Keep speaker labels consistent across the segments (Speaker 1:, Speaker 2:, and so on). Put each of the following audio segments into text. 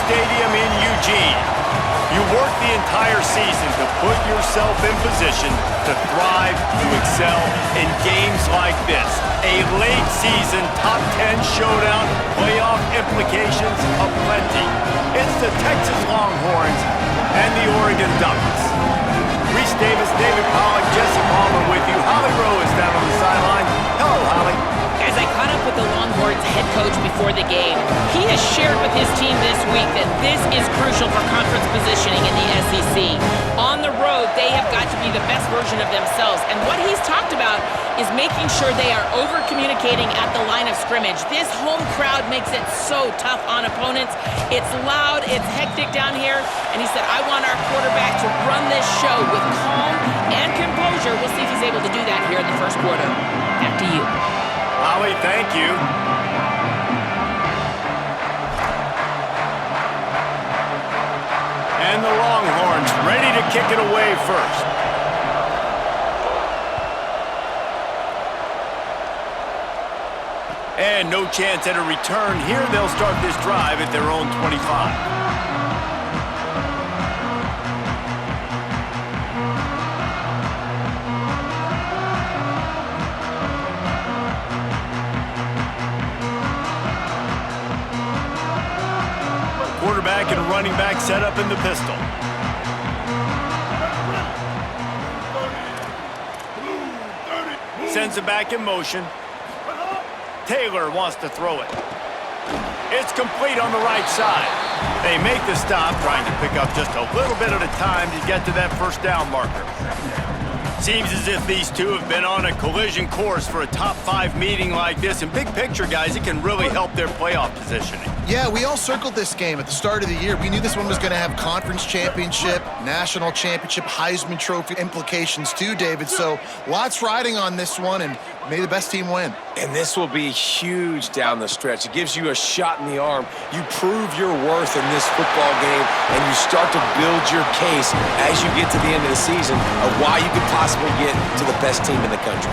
Speaker 1: Stadium in Eugene. You work the entire season to put yourself in position to thrive, to excel in games like this. A late season top 10 showdown, playoff implications aplenty. It's the Texas Longhorns and the Oregon Ducks. Reese Davis, David Pollack, Jesse Palmer with you. Holly Rowe is down on the sideline. Hello, Holly.
Speaker 2: As I caught up with the Longhorns head coach before the game, he has shared with his team this week that this is crucial for conference positioning in the SEC. On the road, they have got to be the best version of themselves, and what he's talked about is making sure they are over-communicating at the line of scrimmage. This home crowd makes it so tough on opponents. It's loud, it's hectic down here, and he said, I want our quarterback to run this show with calm and composure. We'll see if he's able to do that here in the first quarter. Back to you.
Speaker 1: Holly, thank you. And the Longhorns ready to kick it away first. And no chance at a return here. They'll start this drive at their own 25. Quarterback and running back set up in the pistol. Sends it back in motion. Taylor wants to throw it. It's complete on the right side. They make the stop, trying to pick up just a little bit at a time to get to that first down marker. Seems as if these two have been on a collision course for a top 5 meeting like this. And big picture, guys, it can really help their playoff positioning.
Speaker 3: Yeah, we all circled this game at the start of the year. We knew this one was going to have conference championship, national championship, Heisman Trophy implications too, David. So lots riding on this one, and may the best team win.
Speaker 4: And this will be huge down the stretch. It gives you a shot in the arm. You prove your worth in this football game, and you start to build your case as you get to the end of the season of why you could possibly get to the best team in the country.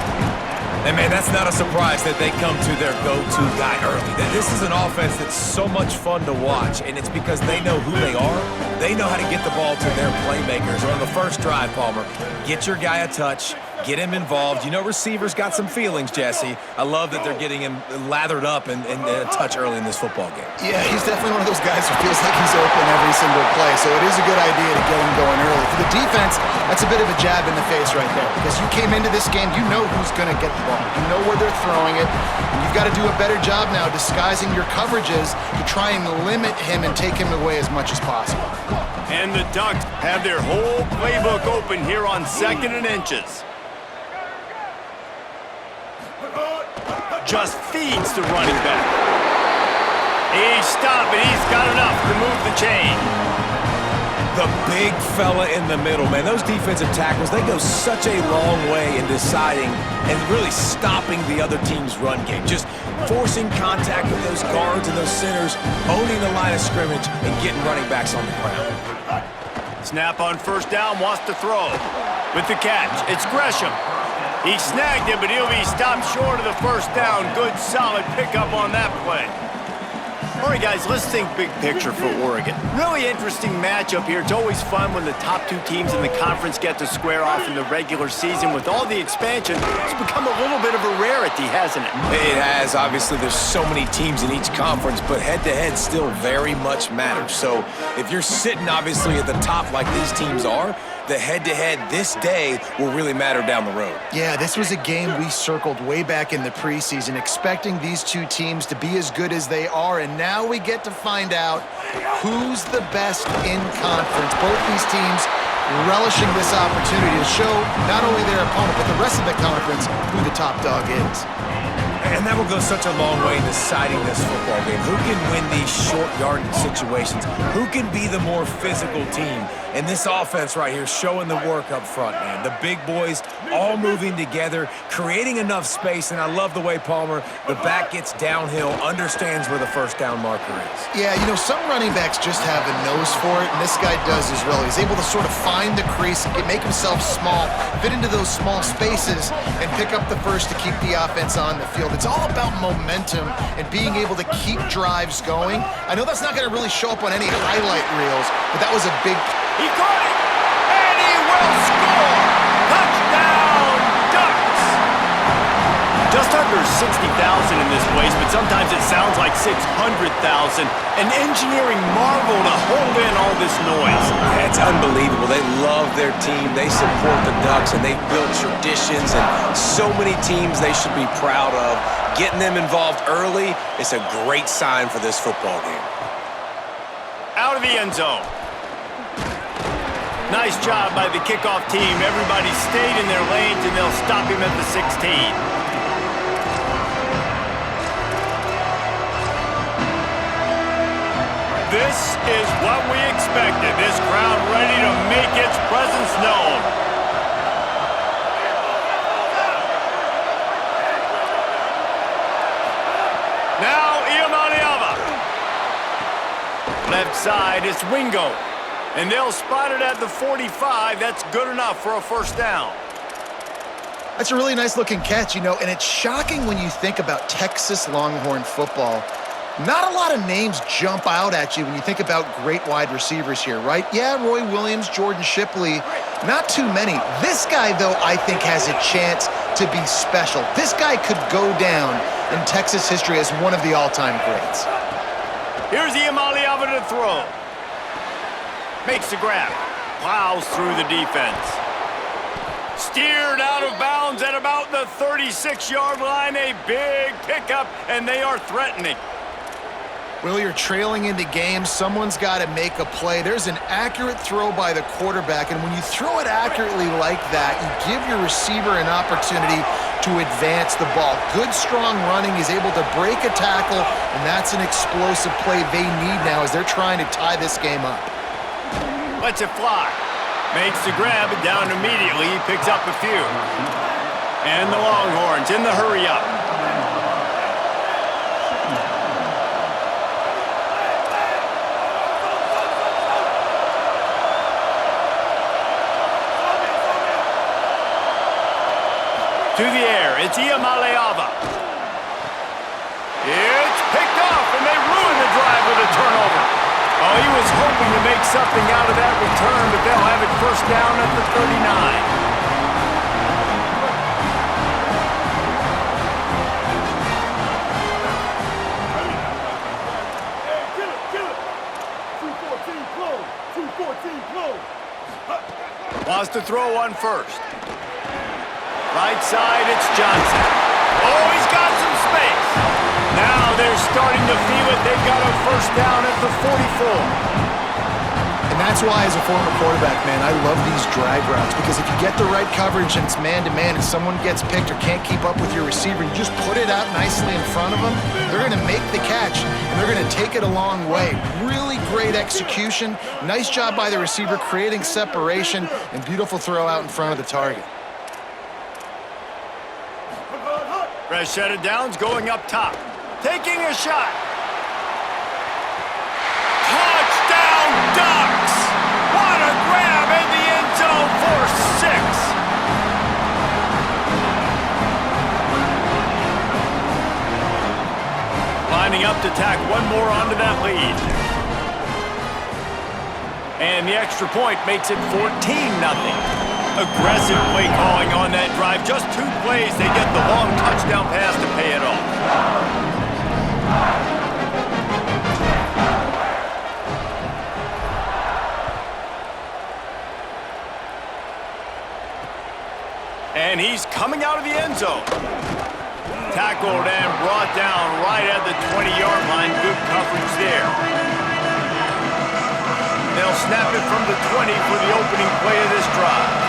Speaker 5: And, man, that's not a surprise that they come to their go-to guy early. This is an offense that's so much fun to watch, and it's because they know who they are. They know how to get the ball to their playmakers. On the first drive, Palmer, get your guy a touch, get him involved. You know receivers got some feelings, Jesse. I love that they're getting him lathered up and a touch early in this football game.
Speaker 3: Yeah, he's definitely one of those guys who feels like he's open every single play, so it is a good idea to get him going early. For the defense, that's a bit of a jab in the face right there, because you came into this game, you know who's going to get the ball. You know where they're throwing it, and you've got to do a better job now disguising your coverages to try and limit him and take him away as much as possible.
Speaker 1: And the Ducks have their whole playbook open here on 2nd and inches. Just feeds the running back. He's stopping. He's got enough to move the chain.
Speaker 5: The big fella in the middle, man. Those defensive tackles, they go such a long way in deciding and really stopping the other team's run game. Just forcing contact with those guards and those centers, owning the line of scrimmage, and getting running backs on the ground.
Speaker 1: Snap on first down, wants to throw. With the catch, it's Gresham. He snagged it, but he'll be stopped short of the first down. Good, solid pickup on that play. All right, guys, let's think big picture for Oregon. Really interesting matchup here. It's always fun when the top 2 teams in the conference get to square off in the regular season. With all the expansion, it's become a little bit of a rarity, hasn't it?
Speaker 4: It has. Obviously, there's so many teams in each conference, but head-to-head still very much matters. So if you're sitting, obviously, at the top like these teams are, the head-to-head this day will really matter down the road.
Speaker 3: Yeah, this was a game we circled way back in the preseason, expecting these two teams to be as good as they are, and now we get to find out who's the best in conference. Both these teams relishing this opportunity to show not only their opponent, but the rest of the conference who the top dog is.
Speaker 5: And that will go such a long way in deciding this football game. Who can win these short yardage situations? Who can be the more physical team? And this offense right here showing the work up front, man. The big boys all moving together, creating enough space. And I love the way Palmer, the back gets downhill, understands where the first down marker is.
Speaker 3: Yeah, you know, some running backs just have a nose for it, and this guy does as well. He's able to sort of find the crease, make himself small, fit into those small spaces, and pick up the first to keep the offense on the field. It's all about momentum and being able to keep drives going. I know that's not going to really show up on any highlight reels, but that was a big...
Speaker 1: He caught it, and he will score! Touchdown, Ducks! Just under 60,000 in this place, but sometimes it sounds like 600,000. An engineering marvel to hold in all this noise.
Speaker 4: It's unbelievable. They love their team. They support the Ducks, and they've built traditions and so many teams they should be proud of. Getting them involved early is a great sign for this football game.
Speaker 1: Out of the end zone. Nice job by the kickoff team. Everybody stayed in their lanes, and they'll stop him at the 16. This is what we expected. This crowd ready to make its presence known. Now, Iamaleava. Left side, it's Wingo. And they'll spot it at the 45. That's good enough for a first down.
Speaker 3: That's a really nice-looking catch, you know, and it's shocking when you think about Texas Longhorn football. Not a lot of names jump out at you when you think about great wide receivers here, right? Yeah, Roy Williams, Jordan Shipley, not too many. This guy, though, I think has a chance to be special. This guy could go down in Texas history as one of the all-time greats.
Speaker 1: Here's Iamaleava to throw. Makes the grab. Plows through the defense. Steered out of bounds at about the 36-yard line. A big pickup, and they are threatening.
Speaker 3: Well, you're trailing into games. Someone's got to make a play. There's an accurate throw by the quarterback, and when you throw it accurately like that, you give your receiver an opportunity to advance the ball. Good, strong running. He's able to break a tackle, and that's an explosive play they need now as they're trying to tie this game up.
Speaker 1: Lets it fly. Makes the grab, and down immediately. He picks up a few. And the Longhorns in the hurry-up. To the air, it's Iamaleava. It's picked off, and they ruin the drive with a turnover. Oh, he was hoping to make something out of that return, but they'll have it first down at the 39. Wants to throw one first. Right side, it's Johnson. Oh, he's got some space. Now they're starting to feel it. They've got a first down at the 44.
Speaker 3: And that's why, as a former quarterback, man, I love these drag routes, because if you get the right coverage and it's man-to-man and someone gets picked or can't keep up with your receiver, you just put it out nicely in front of them, they're going to make the catch, and they're going to take it a long way. Really great execution. Nice job by the receiver creating separation, and beautiful throw out in front of the target.
Speaker 1: Fresh set of downs going up top. Taking a shot. Touchdown, Ducks! What a grab in the end zone for 6. Lining up to tack one more onto that lead. And the extra point makes it 14-0. Aggressive play calling on that drive. Just 2 plays, they get the long touchdown pass to pay it off. And he's coming out of the end zone. Tackled and brought down right at the 20-yard line. Good coverage there. They'll snap it from the 20 for the opening play of this drive.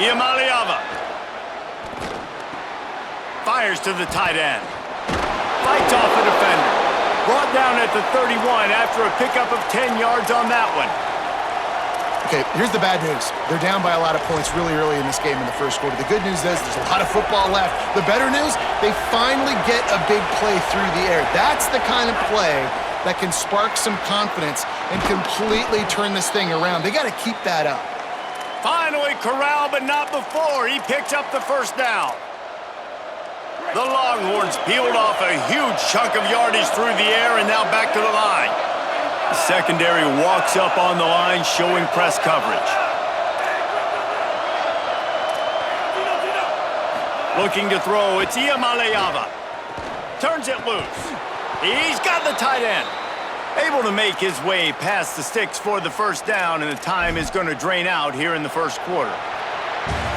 Speaker 1: Iamaleava fires to the tight end. Fights off the defender. Brought down at the 31 after a pickup of 10 yards on that one.
Speaker 3: Okay, here's the bad news. They're down by a lot of points really early in this game in the first quarter. The good news is there's a lot of football left. The better news, they finally get a big play through the air. That's the kind of play that can spark some confidence and completely turn this thing around. They got to keep that up.
Speaker 1: Finally corralled, but not before. He picks up the first down. The Longhorns peeled off a huge chunk of yardage through the air and now back to the line. The secondary walks up on the line, showing press coverage. Looking to throw, it's Iamaleava. Turns it loose. He's got the tight end. Able to make his way past the sticks for the first down, and the time is going to drain out here in the first quarter.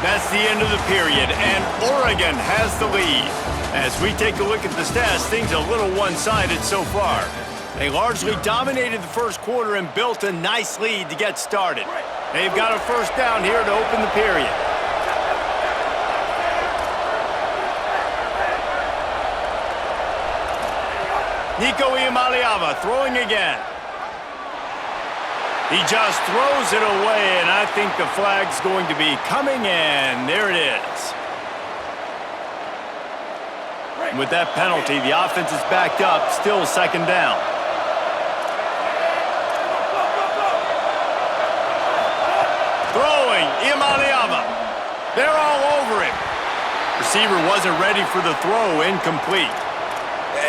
Speaker 1: That's the end of the period, and Oregon has the lead. As we take a look at the stats, things are a little one-sided so far. They largely dominated the first quarter and built a nice lead to get started. They've got a first down here to open the period. Nico Iamaleava throwing again. He just throws it away, and I think the flag's going to be coming in. There it is. With that penalty, the offense is backed up, still second down. Throwing, Iamaleava. They're all over him. Receiver wasn't ready for the throw, incomplete.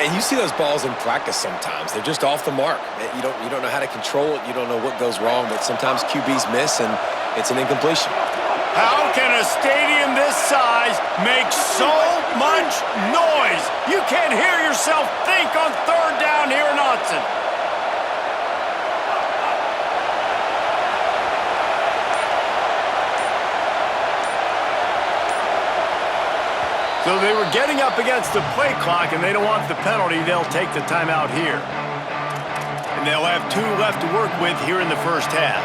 Speaker 4: And you see those balls in practice sometimes. They're just off the mark. You don't know how to control it. You don't know what goes wrong, but sometimes QBs miss, and it's an incompletion.
Speaker 1: How can a stadium this size make so much noise? You can't hear yourself think on third down here in Autzen. So they were getting up against the play clock, and they don't want the penalty. They'll take the timeout here. And they'll have 2 left to work with here in the first half.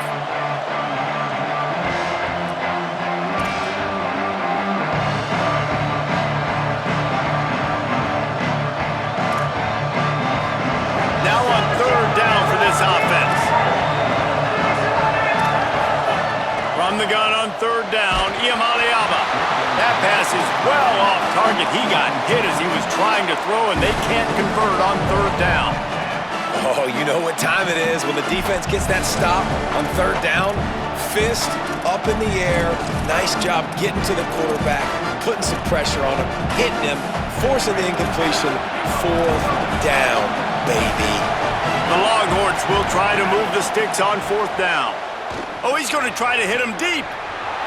Speaker 1: Now on third down for this offense. From the gun on third down, Iamaleava. That pass is well off target. He got hit as he was trying to throw, and they can't convert on third down.
Speaker 4: Oh, you know what time it is when the defense gets that stop on third down. Fist up in the air. Nice job getting to the quarterback, putting some pressure on him, hitting him, forcing the incompletion. Fourth down, baby.
Speaker 1: The Longhorns will try to move the sticks on fourth down. Oh, he's going to try to hit him deep.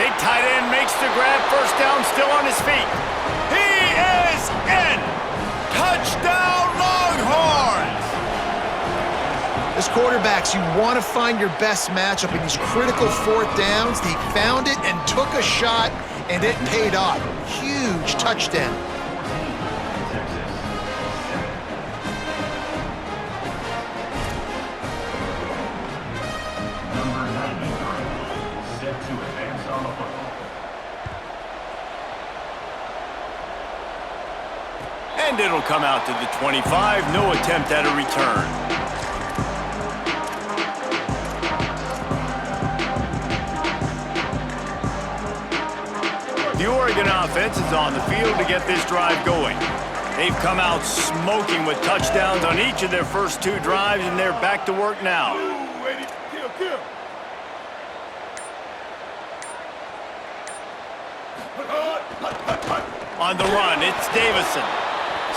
Speaker 1: Big tight end makes the grab. First down, still on his feet. He is in. Touchdown, Longhorns!
Speaker 3: As quarterbacks, you want to find your best matchup in these critical fourth downs. He found it and took a shot, and it paid off. Huge touchdown.
Speaker 1: And it'll come out to the 25. No attempt at a return. The Oregon offense is on the field to get this drive going. They've come out smoking with touchdowns on each of their first 2 drives, and they're back to work now. On the run, it's Davison.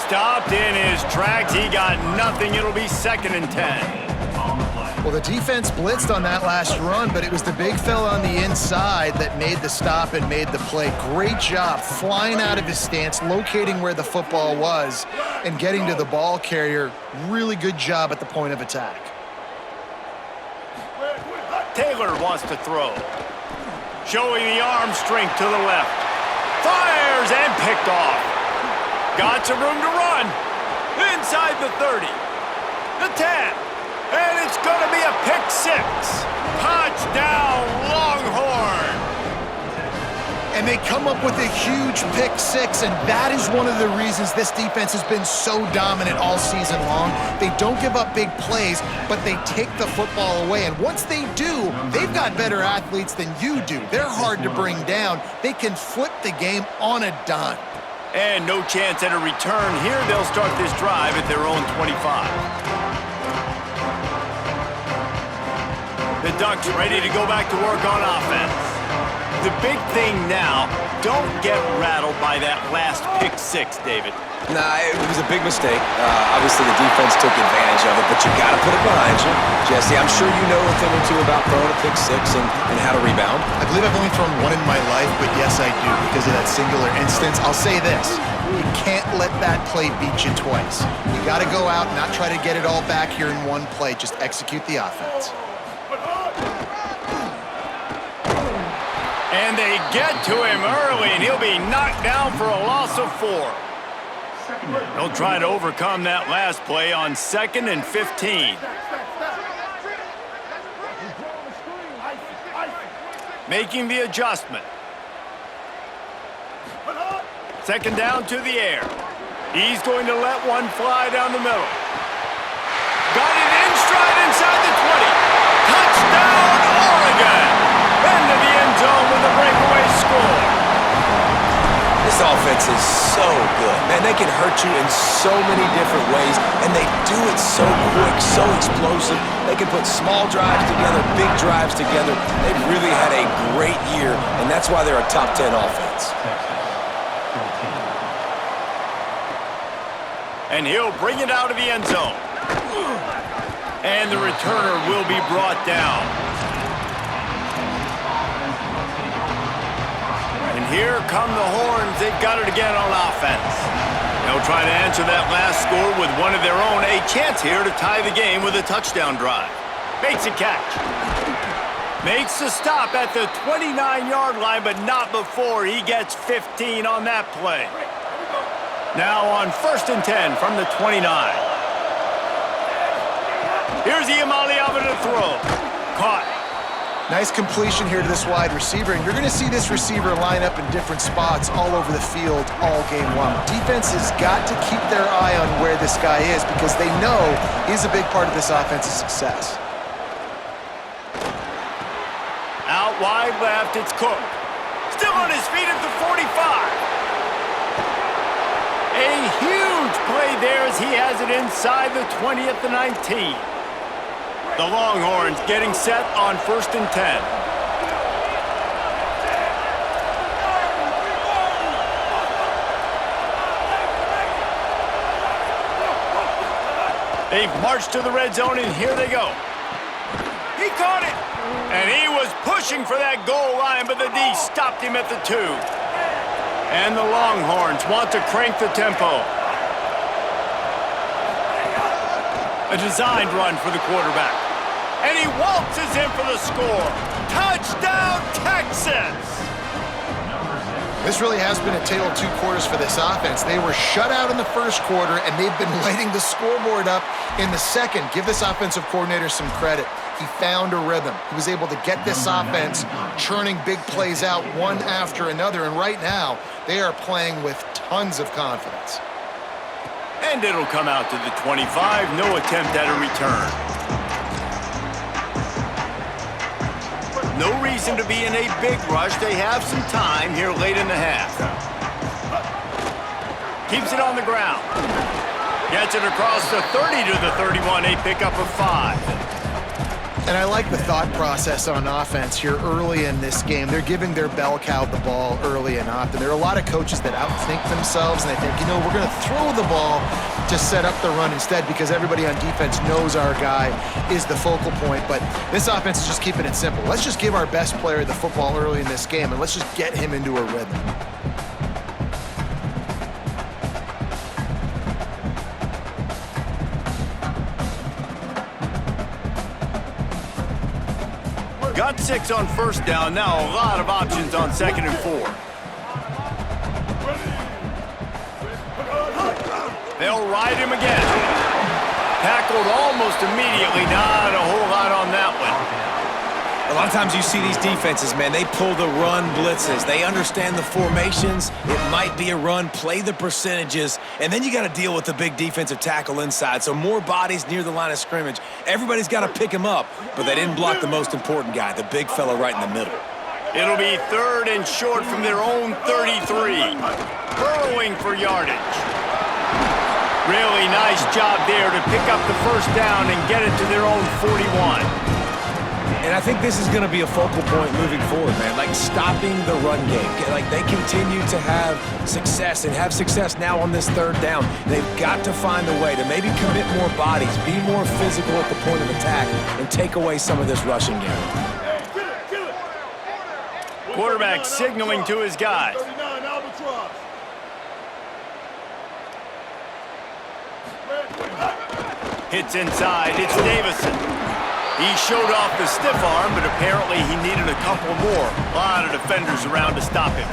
Speaker 1: Stopped in his tracks. He got nothing. It'll be 2nd and 10.
Speaker 3: Well, the defense blitzed on that last run, but it was the big fella on the inside that made the stop and made the play. Great job flying out of his stance, locating where the football was, and getting to the ball carrier. Really good job at the point of attack.
Speaker 1: Taylor wants to throw. Showing the arm strength to the left. Fires and picked off. Got some room to run. Inside the 30. The 10. And it's going to be a pick 6. Touchdown, Longhorn.
Speaker 3: And they come up with a huge pick 6, and that is one of the reasons this defense has been so dominant all season long. They don't give up big plays, but they take the football away. And once they do, they've got better athletes than you do. They're hard to bring down. They can flip the game on a dime.
Speaker 1: And no chance at a return here. They'll start this drive at their own 25. The Ducks ready to go back to work on offense. The big thing now, don't get rattled by that last pick six, David.
Speaker 4: Nah, it was a big mistake. Obviously, the defense took advantage of it, but you got to put it behind you. Jesse, I'm sure you know a thing or two about throwing a pick six and how to rebound.
Speaker 3: I believe I've only thrown one in my life, but yes, I do, because of that singular instance. I'll say this. You can't let that play beat you twice. You got to go out and not try to get it all back here in one play. Just execute the offense.
Speaker 1: And they get to him early, and he'll be knocked down for a loss of 4. They'll try to overcome that last play on 2nd and 15. Making the adjustment. 2nd down to the air. He's going to let one fly down the middle. Got it in stride inside the 20. Touchdown, Oregon! Into the end zone with a breakaway score.
Speaker 4: This offense is so good. Man, they can hurt you in so many different ways, and they do it so quick, so explosive. They can put small drives together, big drives together. They've really had a great year, and that's why they're a top 10 offense.
Speaker 1: And he'll bring it out of the end zone. And the returner will be brought down. And here come the Horns. They've got it again on offense. They'll try to answer that last score with one of their own. A chance here to tie the game with a touchdown drive. Makes a catch. Makes the stop at the 29-yard line, but not before he gets 15 on that play. Now on 1st and 10 from the 29. Here's Iamaleava to throw. Caught.
Speaker 3: Nice completion here to this wide receiver, and you're going to see this receiver line up in different spots all over the field all game long. Defense has got to keep their eye on where this guy is because they know he's a big part of this offense's success.
Speaker 1: Out wide left, it's Cook. Still on his feet at the 45. A huge play there as he has it inside the 20 at the 19. The Longhorns getting set on 1st and 10. They've marched to the red zone, and here they go. He caught it, and he was pushing for that goal line, but the D stopped him at the 2. And the Longhorns want to crank the tempo. A designed run for the quarterback. And he waltzes in for the score. Touchdown, Texas!
Speaker 3: This really has been a tale of two quarters for this offense. They were shut out in the first quarter, and they've been lighting the scoreboard up in the second. Give this offensive coordinator some credit. He found a rhythm. He was able to get this offense churning big plays out one after another, and right now, they are playing with tons of confidence.
Speaker 1: And it'll come out to the 25. No attempt at a return. No reason to be in a big rush. They have some time here late in the half. Keeps it on the ground. Gets it across the 30 to the 31. A pickup of 5.
Speaker 3: And I like the thought process on offense here early in this game. They're giving their bell cow the ball early and often. There are a lot of coaches that outthink themselves, and they think, you know, we're going to throw the ball to set up the run instead because everybody on defense knows our guy is the focal point. But this offense is just keeping it simple. Let's just give our best player the football early in this game, and let's just get him into a rhythm.
Speaker 1: Got 6 on 1st down. Now a lot of options on 2nd and 4. They'll ride him again. Tackled almost immediately. Not a whole lot on that one.
Speaker 4: A lot of times you see these defenses, man, they pull the run blitzes. They understand the formations. It might be a run, play the percentages, and then you got to deal with the big defensive tackle inside. So more bodies near the line of scrimmage. Everybody's got to pick him up, but they didn't block the most important guy, the big fella right in the middle.
Speaker 1: It'll be 3rd and short from their own 33. Burrowing for yardage. Really nice job there to pick up the 1st down and get it to their own 41.
Speaker 4: And I think this is going to be a focal point moving forward, man. Like stopping the run game. Like they continue to have success and have success now on this third down. They've got to find a way to maybe commit more bodies, be more physical at the point of attack, and take away some of this rushing game.
Speaker 1: Quarterback signaling to his guys. Hits inside, it's Davison. He showed off the stiff arm, but apparently he needed a couple more. A lot of defenders around to stop him.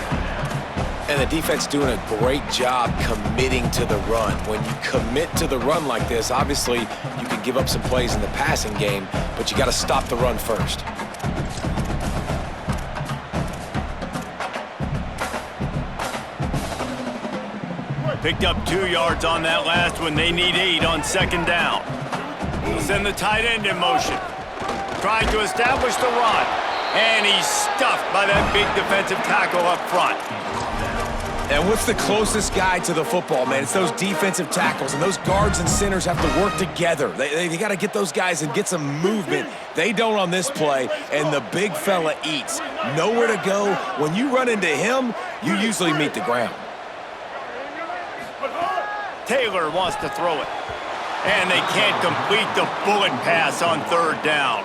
Speaker 4: And the defense doing a great job committing to the run. When you commit to the run like this, obviously you can give up some plays in the passing game, but you got to stop the run first.
Speaker 1: Picked up 2 yards on that last one. They need 8 on second down. Send the tight end in motion. Trying to establish the run. And he's stuffed by that big defensive tackle up front.
Speaker 4: And what's the closest guy to the football, man? It's those defensive tackles, and those guards and centers have to work together. They got to get those guys and get some movement. They don't on this play, and the big fella eats. Nowhere to go. When you run into him, you usually meet the ground.
Speaker 1: Taylor wants to throw it. And they can't complete the bullet pass on third down.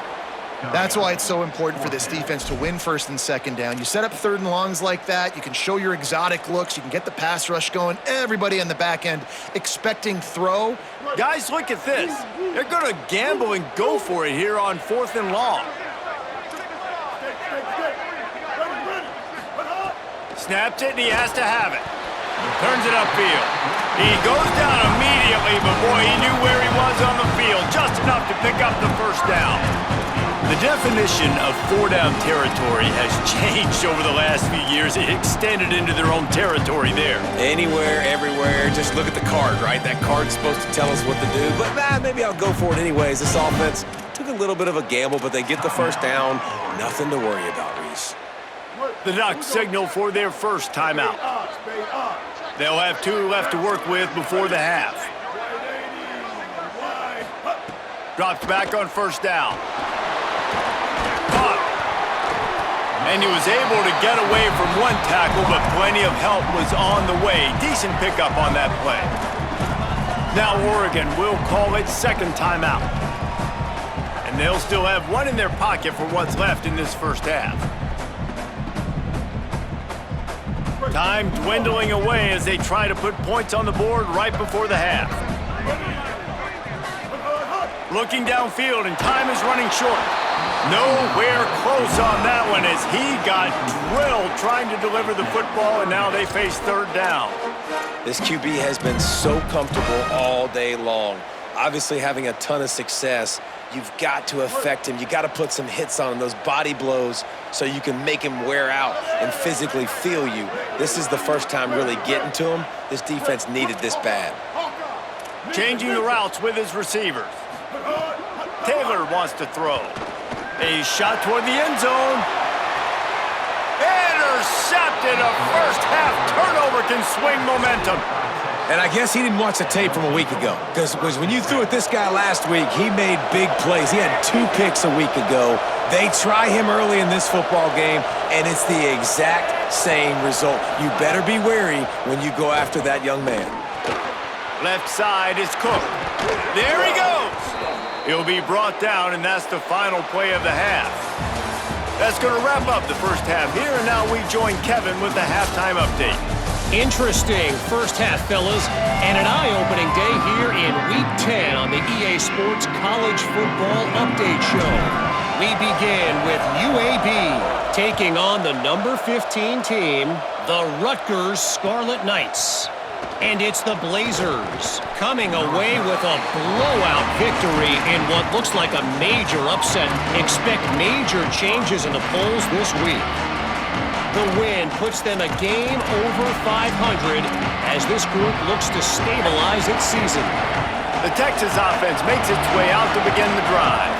Speaker 3: That's why it's so important for this defense to win first and second down. You set up third and longs like that, you can show your exotic looks, you can get the pass rush going, everybody on the back end expecting throw.
Speaker 1: Guys, look at this. They're going to gamble and go for it here on fourth and long. Snaps it, and he has to have it. Turns it upfield. He goes down immediately, but boy, he knew where he was on the field, just enough to pick up the first down. The definition of four-down territory has changed over the last few years. It extended into their own territory there.
Speaker 4: Anywhere, everywhere, just look at the card, right? That card's supposed to tell us what to do, but maybe I'll go for it anyways. This offense took a little bit of a gamble, but they get the first down. Nothing to worry about, Reese.
Speaker 1: The Ducks signal for their first timeout. They'll have 2 left to work with before the half. Drops back on first down. Caught. And he was able to get away from one tackle, but plenty of help was on the way. Decent pickup on that play. Now Oregon will call it second timeout. And they'll still have 1 in their pocket for what's left in this first half. Time dwindling away as they try to put points on the board right before the half. Looking downfield, and time is running short. Nowhere close on that one as he got drilled trying to deliver the football, and now they face third down.
Speaker 4: This QB has been so comfortable all day long. Obviously having a ton of success. You've got to affect him. You got to put some hits on him, those body blows, so you can make him wear out and physically feel you. This is the first time really getting to him. This defense needed this bad.
Speaker 1: Changing the routes with his receivers. Taylor wants to throw. A shot toward the end zone. Intercepted. A first half turnover can swing momentum.
Speaker 4: And I guess he didn't watch the tape from a week ago. Because when you threw at this guy last week, he made big plays. He had 2 picks a week ago. They try him early in this football game, and it's the exact same result. You better be wary when you go after that young man.
Speaker 1: Left side is Cook. There he goes. He'll be brought down, and that's the final play of the half. That's going to wrap up the first half here, and now we join Kevin with the halftime update.
Speaker 6: Interesting first half, fellas, and an eye-opening day here in Week 10 on the EA Sports College Football Update Show. We begin with UAB taking on the number 15 team, the Rutgers Scarlet Knights. And it's the Blazers coming away with a blowout victory in what looks like a major upset. Expect major changes in the polls this week. The win puts them a game over 500 as this group looks to stabilize its season.
Speaker 1: The Texas offense makes its way out to begin the drive.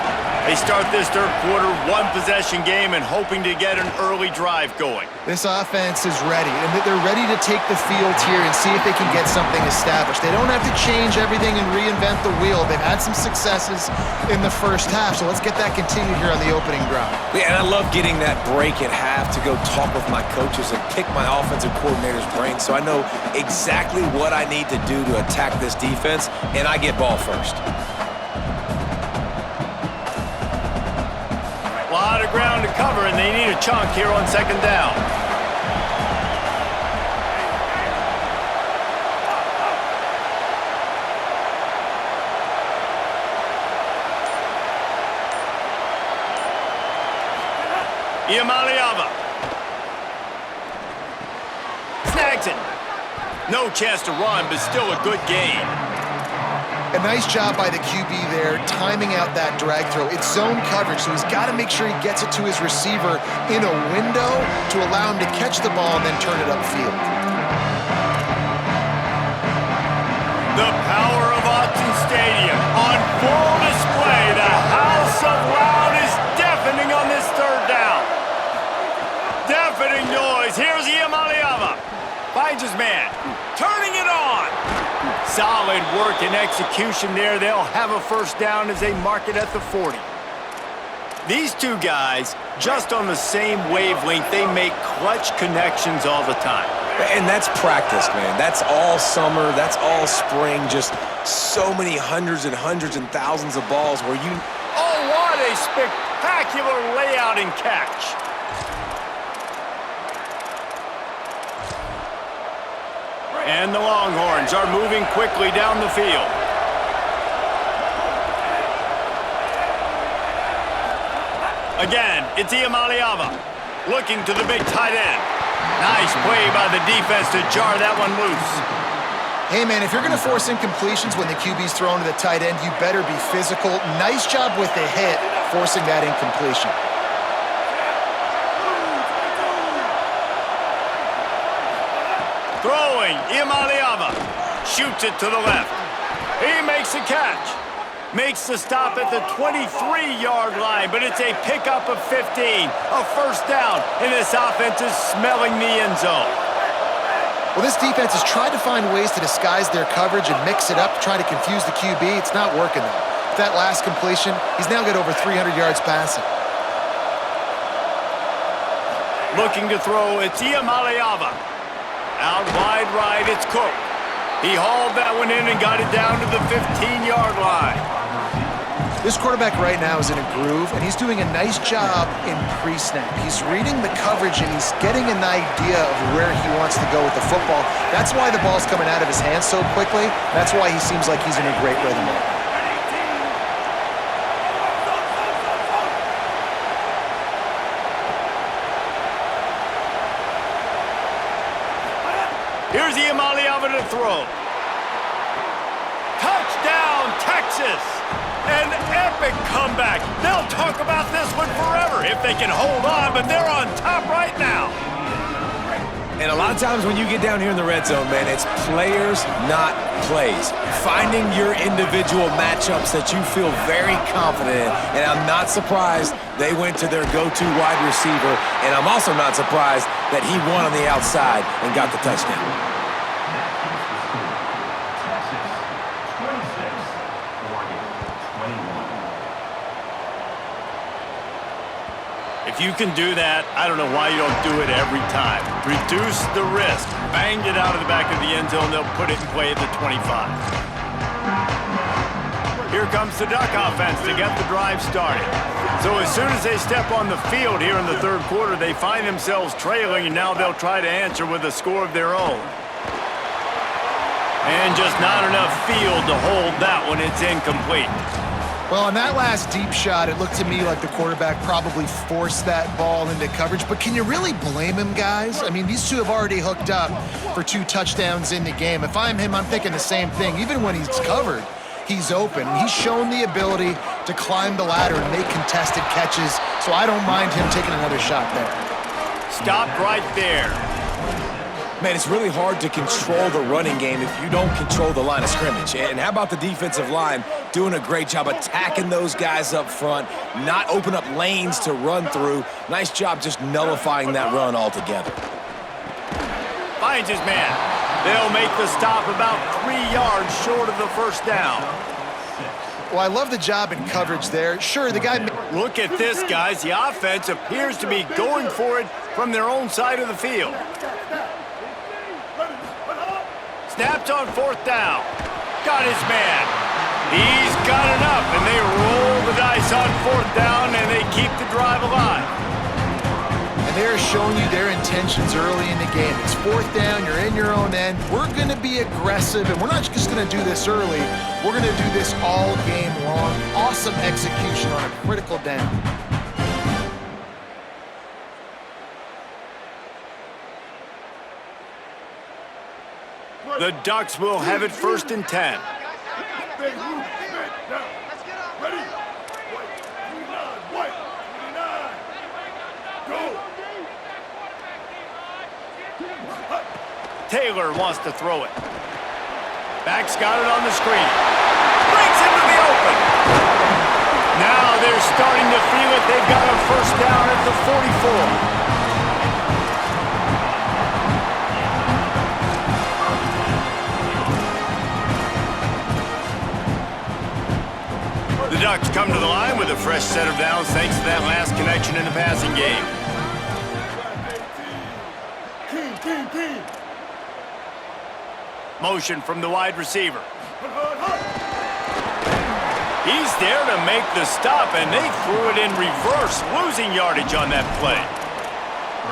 Speaker 1: They start this third quarter, one-possession game, and hoping to get an early drive going.
Speaker 3: This offense is ready, and they're ready to take the field here and see if they can get something established. They don't have to change everything and reinvent the wheel. They've had some successes in the first half, so let's get that continued here on the opening drive.
Speaker 4: Yeah, and I love getting that break at half to go talk with my coaches and pick my offensive coordinator's brain so I know exactly what I need to do to attack this defense, and I get ball first.
Speaker 1: A lot of ground to cover, and they need a chunk here on second down. Iamaleava. Snags it. No chance to run, but still a good gain.
Speaker 3: A nice job by the QB there, timing out that drag throw. It's zone coverage, so he's got to make sure he gets it to his receiver in a window to allow him to catch the ball and then turn it upfield.
Speaker 1: The power of Autzen Stadium on full display. The house of loud is deafening on this third down. Deafening noise. Here's Iamaleava. Finds his man. Turning it on. Solid work and execution there. They'll have a first down as they mark it at the 40. These two guys, just on the same wavelength, they make clutch connections all the time.
Speaker 4: And that's practice, man. That's all summer. That's all spring. Just so many hundreds and thousands of balls where you...
Speaker 1: Oh, what a spectacular layout and catch. And the Longhorns are moving quickly down the field. Again, it's Iamaleava looking to the big tight end. Nice play by the defense to jar that one loose.
Speaker 3: Hey, man, if you're going to force incompletions when the QB's thrown to the tight end, you better be physical. Nice job with the hit, forcing that incompletion.
Speaker 1: Throwing, Iamaleava shoots it to the left. He makes the catch. Makes the stop at the 23-yard line, but it's a pickup of 15, a first down, and this offense is smelling the end zone.
Speaker 3: Well, this defense has tried to find ways to disguise their coverage and mix it up to try to confuse the QB. It's not working, though. With that last completion, he's now got over 300 yards passing.
Speaker 1: Looking to throw, it's Iamaleava. Out wide right, it's Cook. He hauled that one in and got it down to the 15-yard line.
Speaker 3: This quarterback right now is in a groove, and he's doing a nice job in pre-snap. He's reading the coverage, and he's getting an idea of where he wants to go with the football. That's why the ball's coming out of his hands so quickly. That's why he seems like he's in a great rhythm right now.
Speaker 1: Here's Iamaleava to throw. Touchdown, Texas! An epic comeback. They'll talk about this one forever if they can hold on, but they're on top right now.
Speaker 4: And a lot of times when you get down here in the red zone, man, it's players, not plays. Finding your individual matchups that you feel very confident in. And I'm not surprised they went to their go-to wide receiver. And I'm also not surprised that he won on the outside and got the touchdown.
Speaker 1: If you can do that, I don't know why you don't do it every time. Reduce the risk. Banged it out of the back of the end zone. They'll put it in play at the 25. Here comes the Duck offense to get the drive started. So as soon as they step on the field here in the third quarter, they find themselves trailing, and now they'll try to answer with a score of their own. And just not enough field to hold that one. It's incomplete.
Speaker 3: Well, on that last deep shot, it looked to me like the quarterback probably forced that ball into coverage. But can you really blame him, guys? I mean, these two have already hooked up for 2 touchdowns in the game. If I'm him, I'm thinking the same thing. Even when he's covered, he's open. He's shown the ability to climb the ladder and make contested catches, so I don't mind him taking another shot there.
Speaker 1: Stopped right there.
Speaker 4: Man, it's really hard to control the running game if you don't control the line of scrimmage. And how about the defensive line doing a great job attacking those guys up front, not open up lanes to run through. Nice job just nullifying that run altogether.
Speaker 1: Finds his man. They'll make the stop about 3 yards short of the first down.
Speaker 3: Well, I love the job in coverage there. Sure, the guy...
Speaker 1: Look at this, guys. The offense appears to be going for it from their own side of the field. Snapped on 4th down. Got his man. He's got enough, and they roll the dice on 4th down, and they keep the drive alive.
Speaker 3: And they're showing you their intentions early in the game. It's 4th down, you're in your own end. We're going to be aggressive, and we're not just going to do this early. We're going to do this all game long. Awesome execution on a critical down.
Speaker 1: The Ducks will have it 1st and 10. Taylor wants to throw it. Back's got it on the screen. Breaks into the open. Now they're starting to feel it. They've got a 1st down at the 44. The Ducks come to the line with a fresh set of downs thanks to that last connection in the passing game. Motion from the wide receiver. He's there to make the stop, and they threw it in reverse, losing yardage on that play.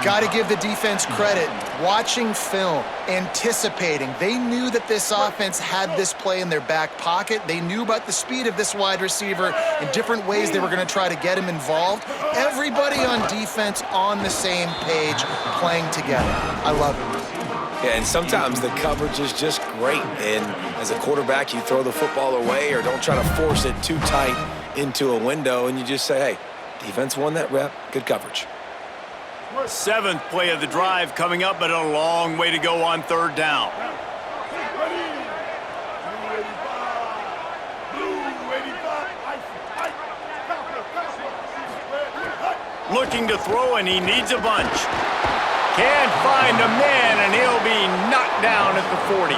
Speaker 3: Got to give the defense credit. Watching film, anticipating. They knew that this offense had this play in their back pocket. They knew about the speed of this wide receiver and different ways they were going to try to get him involved. Everybody on defense on the same page, playing together. I love it.
Speaker 4: Yeah, and sometimes the coverage is just great. And as a quarterback, you throw the football away or don't try to force it too tight into a window, and you just say, hey, defense won that rep, good coverage.
Speaker 1: 7th play of the drive coming up, but a long way to go on 3rd down. Looking to throw, and he needs a bunch. Can't find a man, and he'll be knocked down at the 40.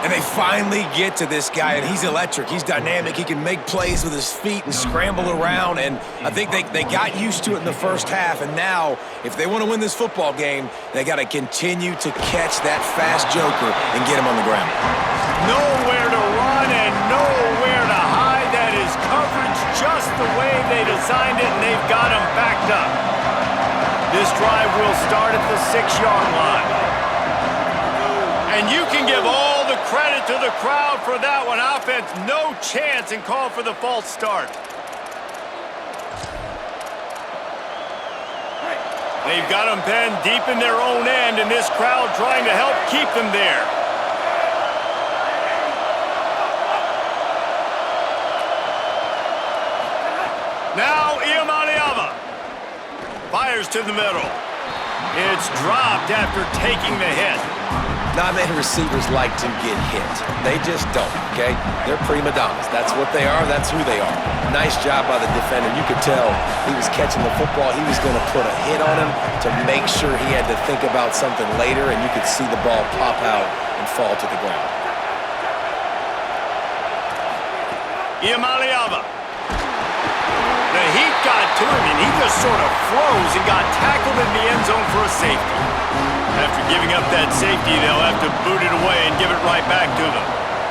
Speaker 4: And they finally get to this guy, and he's electric. He's dynamic. He can make plays with his feet and scramble around, and I think they got used to it in the first half, and now, if they want to win this football game, they got to continue to catch that fast joker and get him on the ground.
Speaker 1: Nowhere to run and nowhere to hide. That is coverage just the way they designed it, and they've got him backed up. This drive will start at the 6-yard line. And you can give all the credit to the crowd for that one. Offense, no chance, and call for the false start. They've got them penned deep in their own end, and this crowd trying to help keep them there. Now Iamaleava fires to the middle. It's dropped after taking the hit.
Speaker 4: Not many receivers like to get hit. They just don't, okay? They're prima donnas. That's what they are. That's who they are. Nice job by the defender. You could tell he was catching the football. He was going to put a hit on him to make sure he had to think about something later, and you could see the ball pop out and fall to the ground.
Speaker 1: Iamaleava. The heat got to him, and he just sort of froze and got tackled in the end zone for a safety. After giving up that safety, they'll have to boot it away and give it right back to them.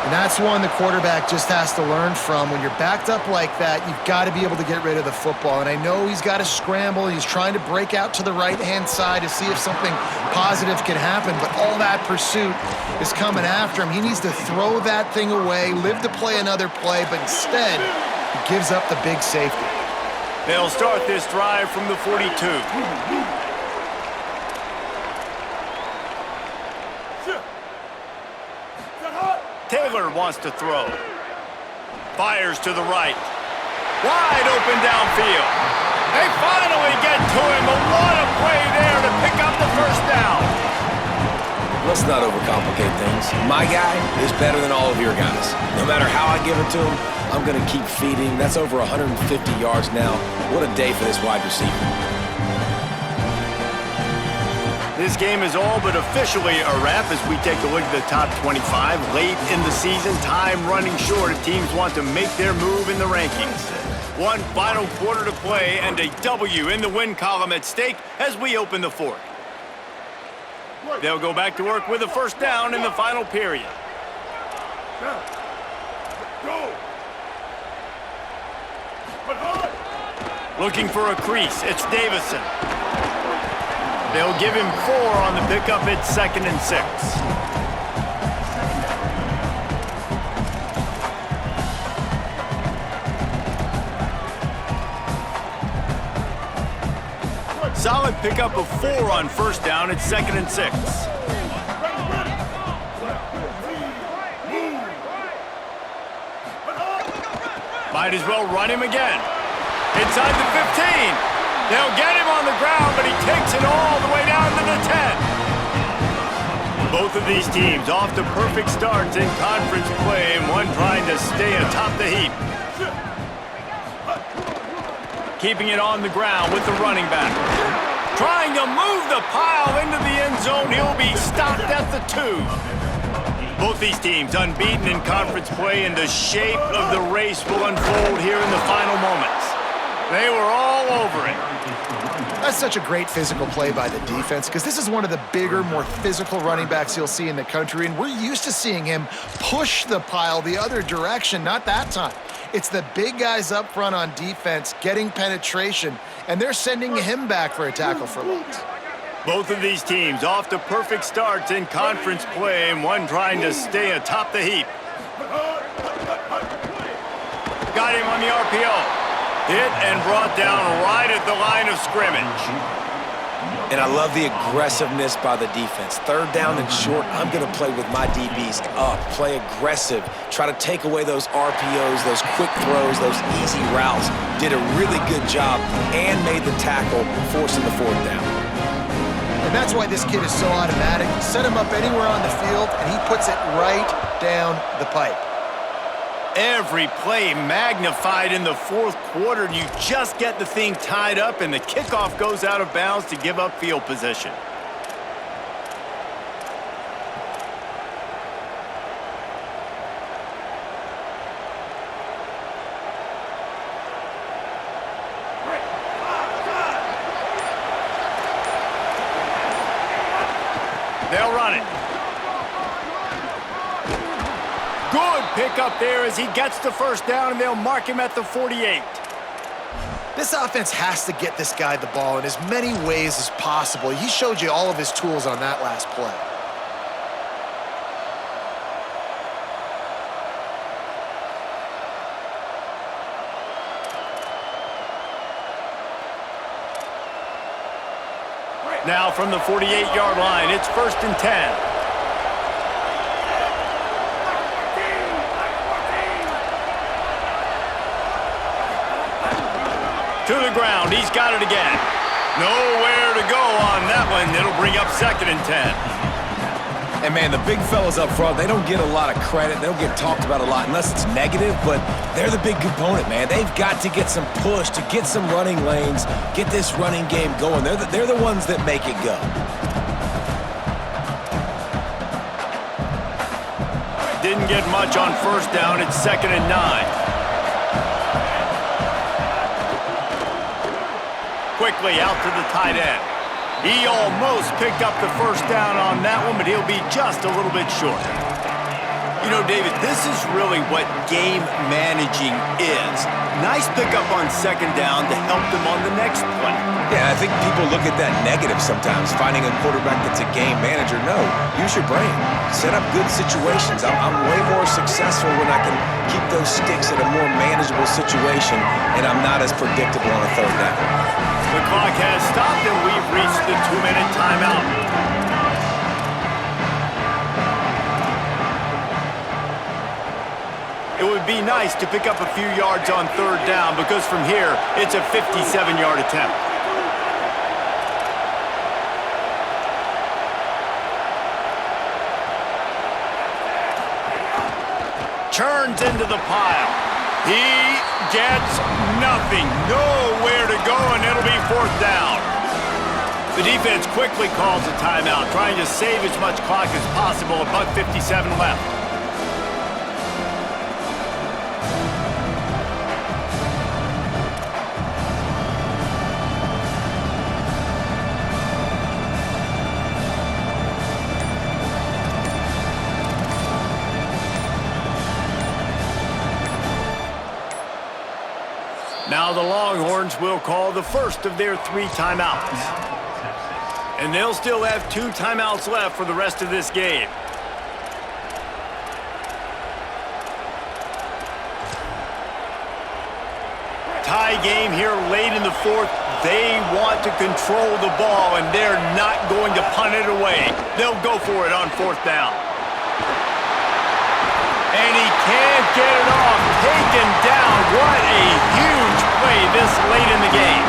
Speaker 3: And that's one the quarterback just has to learn from. When you're backed up like that, you've got to be able to get rid of the football. And I know he's got to scramble. He's trying to break out to the right-hand side to see if something positive can happen. But all that pursuit is coming after him. He needs to throw that thing away, live to play another play, but instead, he gives up the big safety.
Speaker 1: They'll start this drive from the 42. Taylor wants to throw. Fires to the right. Wide open downfield. They finally get to him, but what a play there to pick up the 1st down.
Speaker 4: not overcomplicate things. My guy is better than all of your guys. No matter how I give it to him, I'm going to keep feeding. That's over 150 yards now. What a day for this wide receiver.
Speaker 1: This game is all but officially a wrap as we take a look at the top 25. Late in the season, time running short. Teams want to make their move in the rankings. One final quarter to play and a W in the win column at stake as we open the fourth. They'll go back to work with a first down in the final period. Looking for a crease, it's Davison. They'll give him 4 on the pickup. It's 2nd and 6. Solid pickup of 4 on first down. It's 2nd and 6. Might as well run him again. Inside the 15. They'll get him on the ground, but he takes it all the way down to the 10. Both of these teams off to perfect starts in conference play, and one trying to stay atop the heap. Keeping it on the ground with the running back. Trying to move the pile into the end zone. He'll be stopped at the 2. Both these teams unbeaten in conference play, and the shape of the race will unfold here in the final moments. They were all over it.
Speaker 3: That's such a great physical play by the defense because this is one of the bigger, more physical running backs you'll see in the country, and we're used to seeing him push the pile the other direction. Not that time. It's the big guys up front on defense getting penetration, and they're sending him back for a tackle for loss.
Speaker 1: Both of these teams off to perfect starts in conference play, and one trying to stay atop the heap. Got him on the RPO. Hit and brought down right at the line of scrimmage.
Speaker 4: And I love the aggressiveness by the defense. 3rd down and short, I'm going to play with my DBs up, play aggressive, try to take away those RPOs, those quick throws, those easy routes. Did a really good job and made the tackle, forcing the 4th down.
Speaker 3: And that's why this kid is so automatic. Set him up anywhere on the field, and he puts it right down the pipe.
Speaker 1: Every play magnified in the 4th quarter. You just get the thing tied up, and the kickoff goes out of bounds to give up field position. They'll run it. Good pick up there as he gets the first down, and they'll mark him at the 48.
Speaker 3: This offense has to get this guy the ball in as many ways as possible. He showed you all of his tools on that last play.
Speaker 1: Now from the 48-yard line, it's 1st and 10. To the ground, he's got it again. Nowhere to go on that one. It'll bring up 2nd and 10.
Speaker 4: And man, the big fellas up front, they don't get a lot of credit. They don't get talked about a lot unless it's negative, but they're the big component, man. They've got to get some push, to get some running lanes, get this running game going. They're the ones that make it go.
Speaker 1: Didn't get much on first down. It's 2nd and 9. Quickly out to the tight end. He almost picked up the first down on that one, but he'll be just a little bit short. You know, David, this is really what game managing is. Nice pickup on 2nd down to help them on the next play.
Speaker 4: Yeah, I think people look at that negative sometimes, finding a quarterback that's a game manager. No, use your brain. Set up good situations. I'm way more successful when I can keep those sticks in a more manageable situation, and I'm not as predictable on a 3rd down.
Speaker 1: The clock has stopped, and we've reached the 2-minute timeout. It would be nice to pick up a few yards on 3rd down because from here, it's a 57-yard attempt. churns into the pile. He gets nothing. Nowhere to go, and it'll be 4th down. The defense quickly calls a timeout, trying to save as much clock as possible. About 57 left. Now the Longhorns will call the first of their 3 timeouts. And they'll still have 2 timeouts left for the rest of this game. Tie game here late in the 4th. They want to control the ball, and they're not going to punt it away. They'll go for it on 4th down. And he can't get it off. Taken down. What a huge play this late in the game.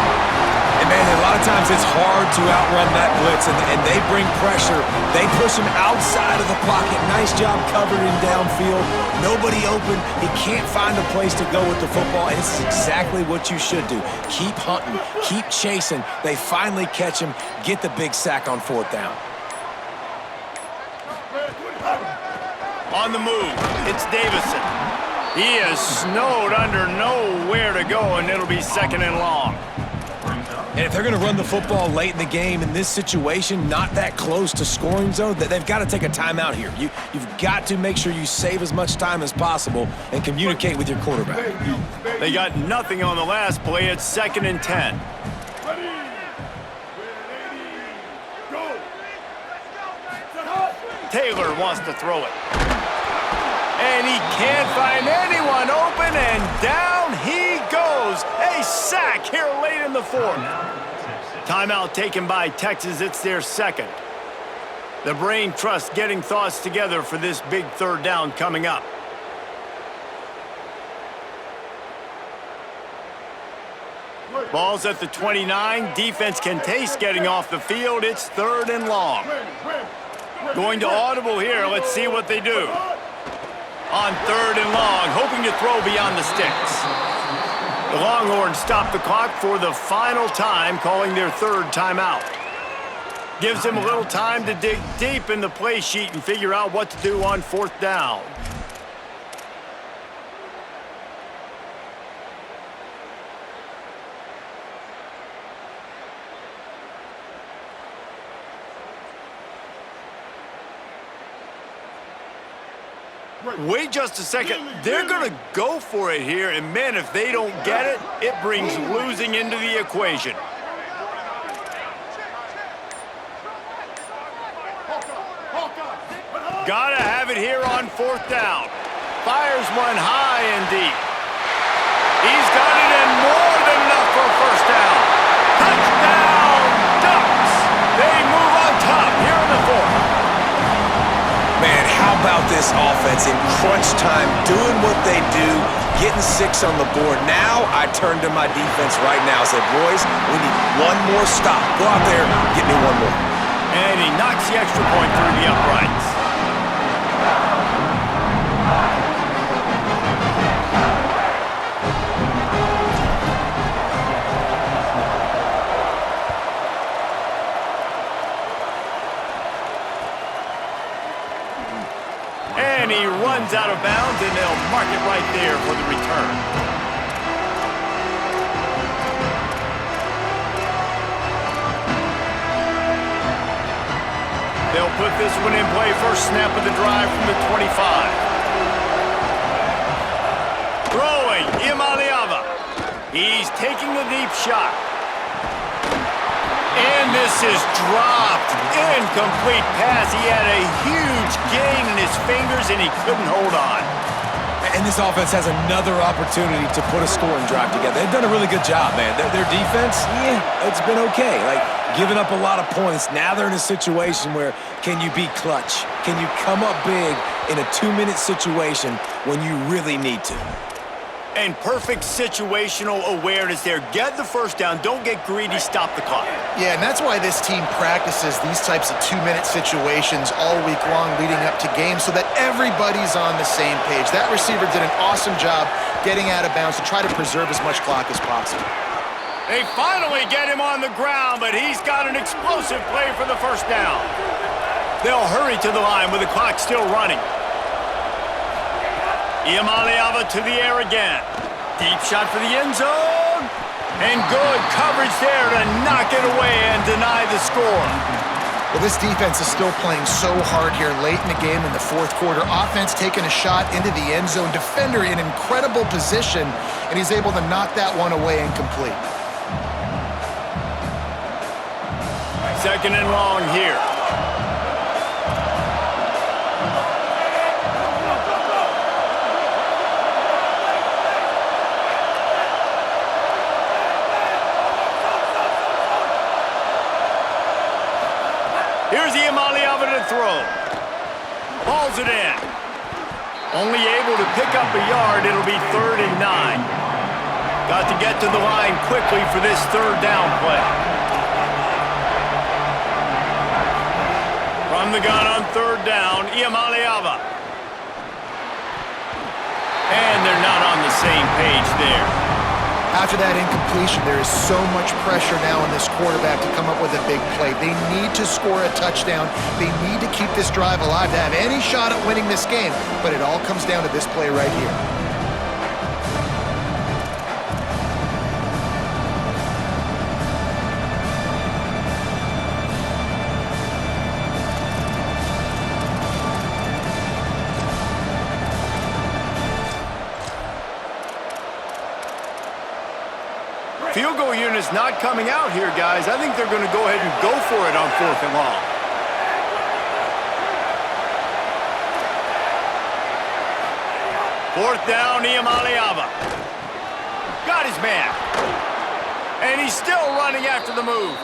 Speaker 4: And, man, a lot of times it's hard to outrun that blitz, and they bring pressure. They push him outside of the pocket. Nice job covering downfield. Nobody open. He can't find a place to go with the football, and this is exactly what you should do. Keep hunting. Keep chasing. They finally catch him. Get the big sack on 4th down.
Speaker 1: On the move, it's Davison. He is snowed under, nowhere to go, and it'll be 2nd and long.
Speaker 4: And if they're going to run the football late in the game in this situation, not that close to scoring zone, they've got to take a timeout here. You've got to make sure you save as much time as possible and communicate with your quarterback.
Speaker 1: They got nothing on the last play. It's 2nd and 10. Taylor wants to throw it. And he can't find anyone open, and down he goes. A sack here late in the 4th. Timeout taken by Texas. It's their 2nd. The Brain Trust getting thoughts together for this big 3rd down coming up. Ball's at the 29. Defense can taste getting off the field. It's 3rd and long. Going to audible here. Let's see what they do. On 3rd and long, hoping to throw beyond the sticks. The Longhorns stop the clock for the final time, calling their 3rd timeout. Gives them a little time to dig deep in the play sheet and figure out what to do on 4th down. Wait just a second. They're going to go for it here, and man, if they don't get it, it brings losing into the equation. Gotta have it here on 4th down. Fires one high and deep. He's got it in more than enough for a 1st down. Touchdown, Ducks! They move on top here in the 4th.
Speaker 4: Man, how about this offense in crunch time, doing what they do, getting 6 on the board. Now I turn to my defense right now and say, boys, we need one more stop. Go out there, get me one more.
Speaker 1: And he knocks the extra point through the uprights. And he runs out of bounds, and they'll mark it right there for the return. They'll put this one in play. First snap of the drive from the 25. Throwing, Imaliava. He's taking the deep shot. And this is dropped. Incomplete pass. He had a huge gain in his fingers, and he couldn't hold on.
Speaker 4: And this offense has another opportunity to put a scoring drive together. They've done a really good job, man. Their defense, yeah, it's been okay. Like, giving up a lot of points. Now they're in a situation where can you be clutch? Can you come up big in a 2-minute situation when you really need to?
Speaker 1: And perfect situational awareness there. Get the first down. Don't get greedy. Stop the clock.
Speaker 3: Yeah, and that's why this team practices these types of 2-minute situations all week long leading up to games so that everybody's on the same page. That receiver did an awesome job getting out of bounds to try to preserve as much clock as possible.
Speaker 1: They finally get him on the ground, but he's got an explosive play for the first down. They'll hurry to the line with the clock still running. Iamaleava to the air again. Deep shot for the end zone. And good coverage there to knock it away and deny the score.
Speaker 3: Well, this defense is still playing so hard here late in the game in the fourth quarter. Offense taking a shot into the end zone. Defender in incredible position, and he's able to knock that one away incomplete.
Speaker 1: Second and long here. Here's Iamaleava to throw. Balls it in. Only able to pick up a yard. It'll be 3rd and 9. Got to get to the line quickly for this third down play. From the gun on 3rd down, Iamaleava. And they're not on the same page there.
Speaker 3: After that incompletion, there is so much pressure now on this quarterback to come up with a big play. They need to score a touchdown. They need to keep this drive alive to have any shot at winning this game. But it all comes down to this play right here.
Speaker 1: Field goal unit's not coming out here, guys. I think they're going to go ahead and go for it on 4th and long. Fourth down, Iamaleava. Got his man. And he's still running after the move.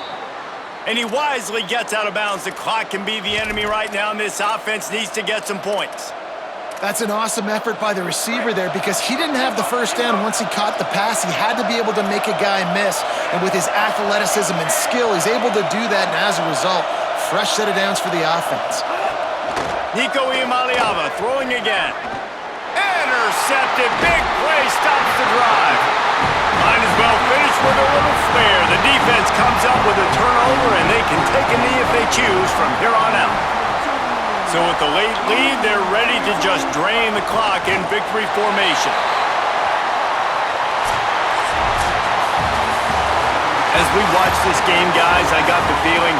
Speaker 1: And he wisely gets out of bounds. The clock can be the enemy right now, and this offense needs to get some points.
Speaker 3: That's an awesome effort by the receiver there because he didn't have the first down once he caught the pass. He had to be able to make a guy miss. And with his athleticism and skill, he's able to do that. And as a result, fresh set of downs for the offense.
Speaker 1: Nico Iamaleava throwing again. Intercepted. Big play stops the drive. Might as well finish with a little flair. The defense comes up with a turnover, and they can take a knee if they choose from here on out. So with the late lead, they're ready to just drain the clock in victory formation. As we watch this game, guys, I got the feeling